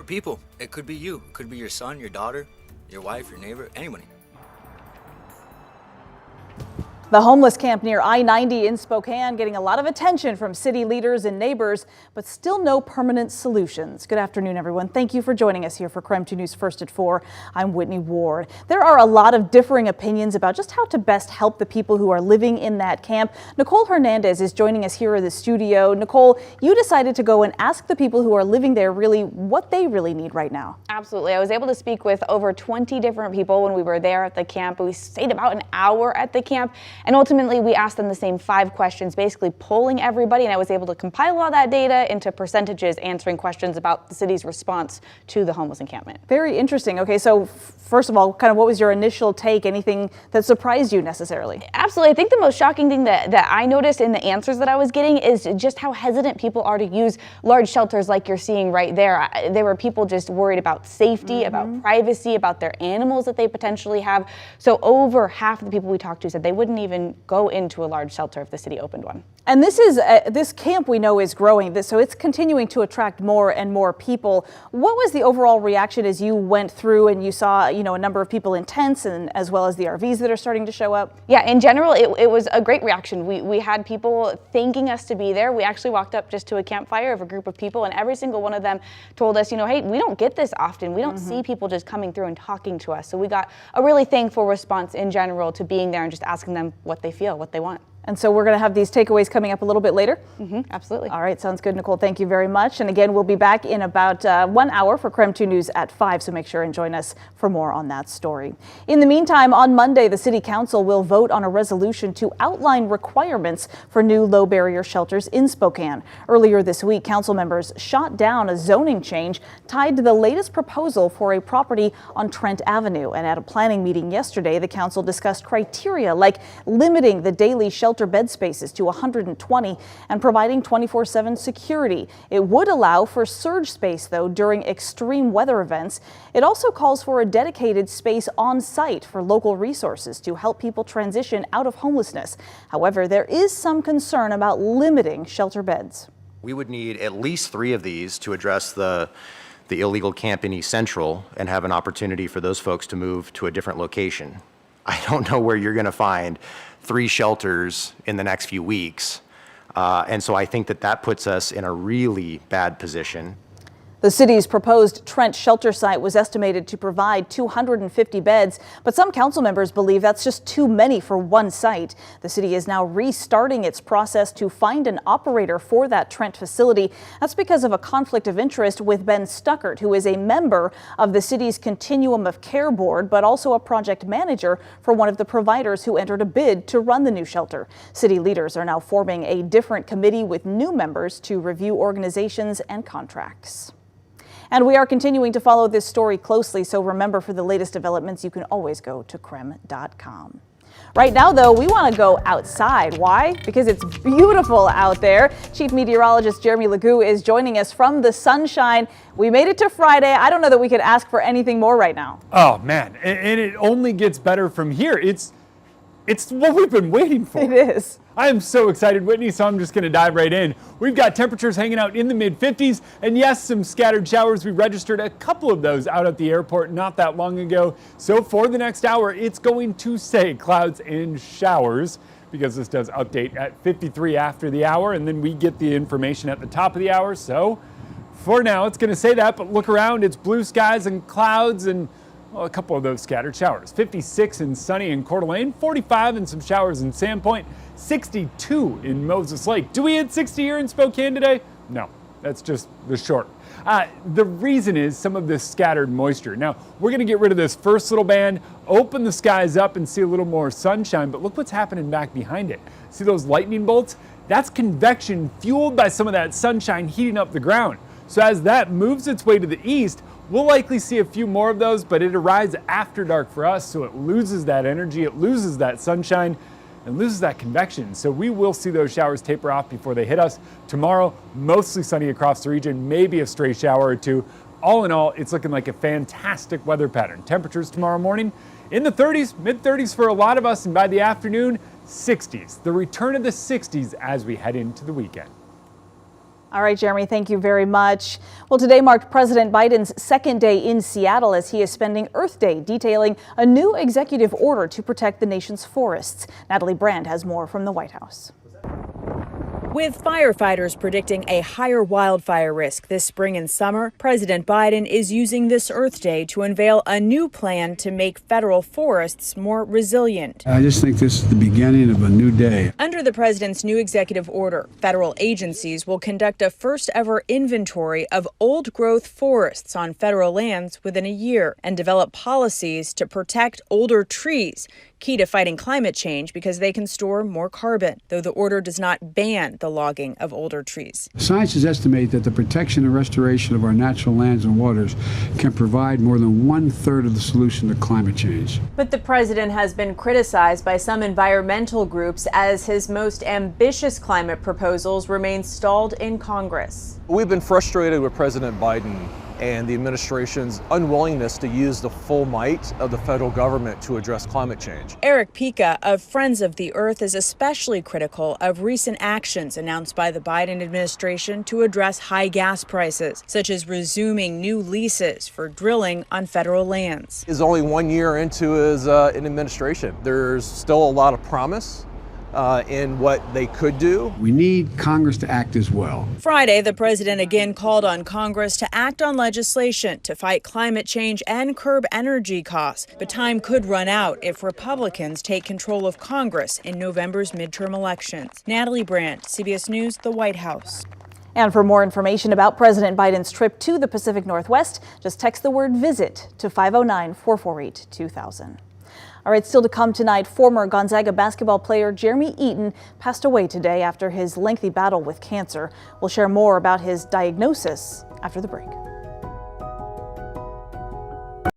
people. It could be you. It could be your son, your daughter, your wife, your neighbor, anybody. The homeless camp near I-90 in Spokane getting a lot of attention from city leaders and neighbors, but still no permanent solutions. Good afternoon, everyone. Thank you for joining us here for KREM 2 News First at 4. I'm Whitney Ward. There are a lot of differing opinions about just how to best help the people who are living in that camp. Nicole Hernandez is joining us here in the studio. Nicole, you decided to go and ask the people who are living there really what they really need right now. Absolutely. I was able to speak with over 20 different people when we were there at the camp. We stayed about an hour at the camp. And ultimately, we asked them the same 5 questions, basically polling everybody, and I was able to compile all that data into percentages, answering questions about the city's response to the homeless encampment. Very interesting. Okay, so first of all, kind of what was your initial take? Anything that surprised you necessarily? Absolutely. I think the most shocking thing that I noticed in the answers that I was getting is just how hesitant people are to use large shelters like you're seeing right there. There were people just worried about safety, about privacy, about their animals that they potentially have. So over half of the people we talked to said they wouldn't even go into a large shelter if the city opened one. And this camp we know is growing, so it's continuing to attract more and more people. What was the overall reaction as you went through and you saw, a number of people in tents and as well as the RVs that are starting to show up? Yeah, in general, it was a great reaction. We had people thanking us to be there. We actually walked up just to a campfire of a group of people, and every single one of them told us, hey, we don't get this often. We don't see people just coming through and talking to us. So we got a really thankful response in general to being there and just asking them what they feel, what they want. And so we're going to have these takeaways coming up a little bit later? Absolutely. All right, sounds good, Nicole. Thank you very much. And again, we'll be back in about 1 hour for KREM 2 News at 5, so make sure and join us for more on that story. In the meantime, on Monday, the City Council will vote on a resolution to outline requirements for new low-barrier shelters in Spokane. Earlier this week, council members shot down a zoning change tied to the latest proposal for a property on Trent Avenue. And at a planning meeting yesterday, the council discussed criteria like limiting the daily shelter bed spaces to 120 and providing 24/7 security. It would allow for surge space, though, during extreme weather events. It also calls for a dedicated space on site for local resources to help people transition out of homelessness. However, there is some concern about limiting shelter beds. We would need at least 3 of these to address the illegal camp in East Central and have an opportunity for those folks to move to a different location. I don't know where you're going to find 3 shelters in the next few weeks. And so I think that puts us in a really bad position. The city's proposed Trent shelter site was estimated to provide 250 beds, but some council members believe that's just too many for one site. The city is now restarting its process to find an operator for that Trent facility. That's because of a conflict of interest with Ben Stuckert, who is a member of the city's Continuum of Care board, but also a project manager for one of the providers who entered a bid to run the new shelter. City leaders are now forming a different committee with new members to review organizations and contracts. And we are continuing to follow this story closely, so remember, for the latest developments, you can always go to KREM.com. Right now, though, we want to go outside. Why? Because it's beautiful out there. Chief Meteorologist Jeremy Legoo is joining us from the sunshine. We made it to Friday. I don't know that we could ask for anything more right now. Oh, man, and it only gets better from here. It's what we've been waiting for. It is. I am so excited, Whitney, so I'm just going to dive right in. We've got temperatures hanging out in the mid-50s, and yes, some scattered showers. We registered a couple of those out at the airport not that long ago. So for the next hour, it's going to say clouds and showers, because this does update at 53 after the hour, and then we get the information at the top of the hour. So for now, it's going to say that, but look around, it's blue skies and clouds and a couple of those scattered showers. 56 and sunny in Coeur d'Alene, 45 and some showers in Sandpoint, 62 in Moses Lake. Do we hit 60 here in Spokane today? No, that's just the short. The reason is some of this scattered moisture. Now, we're going to get rid of this first little band, open the skies up and see a little more sunshine, but look what's happening back behind it. See those lightning bolts? That's convection fueled by some of that sunshine heating up the ground. So as that moves its way to the east, we'll likely see a few more of those, but it arrives after dark for us, so it loses that energy, it loses that sunshine, and loses that convection. So we will see those showers taper off before they hit us. Tomorrow, mostly sunny across the region, maybe a stray shower or two. All in all, it's looking like a fantastic weather pattern. Temperatures tomorrow morning in the 30s, mid-30s for a lot of us, and by the afternoon, 60s. The return of the 60s as we head into the weekend. All right, Jeremy, thank you very much. Well, today marked President Biden's second day in Seattle as he is spending Earth Day detailing a new executive order to protect the nation's forests. Natalie Brand has more from the White House. With firefighters predicting a higher wildfire risk this spring and summer, President Biden is using this Earth Day to unveil a new plan to make federal forests more resilient. I just think this is the beginning of a new day. Under the president's new executive order, federal agencies will conduct a first-ever inventory of old-growth forests on federal lands within a year and develop policies to protect older trees, key to fighting climate change because they can store more carbon, though the order does not ban the logging of older trees. Scientists estimate that the protection and restoration of our natural lands and waters can provide more than 1/3 of the solution to climate change. But the president has been criticized by some environmental groups as his most ambitious climate proposals remain stalled in Congress. We've been frustrated with President Biden and the administration's unwillingness to use the full might of the federal government to address climate change. Eric Pica of Friends of the Earth is especially critical of recent actions announced by the Biden administration to address high gas prices, such as resuming new leases for drilling on federal lands. He's only 1 year into his administration. There's still a lot of promise in what they could do. We need Congress to act as well. Friday, the president again called on Congress to act on legislation to fight climate change and curb energy costs. But time could run out if Republicans take control of Congress in November's midterm elections. Natalie Brandt, CBS News, the White House. And for more information about President Biden's trip to the Pacific Northwest, just text the word VISIT to 509-448-2000. All right, still to come tonight, former Gonzaga basketball player Jeremy Eaton passed away today after his lengthy battle with cancer. We'll share more about his diagnosis after the break.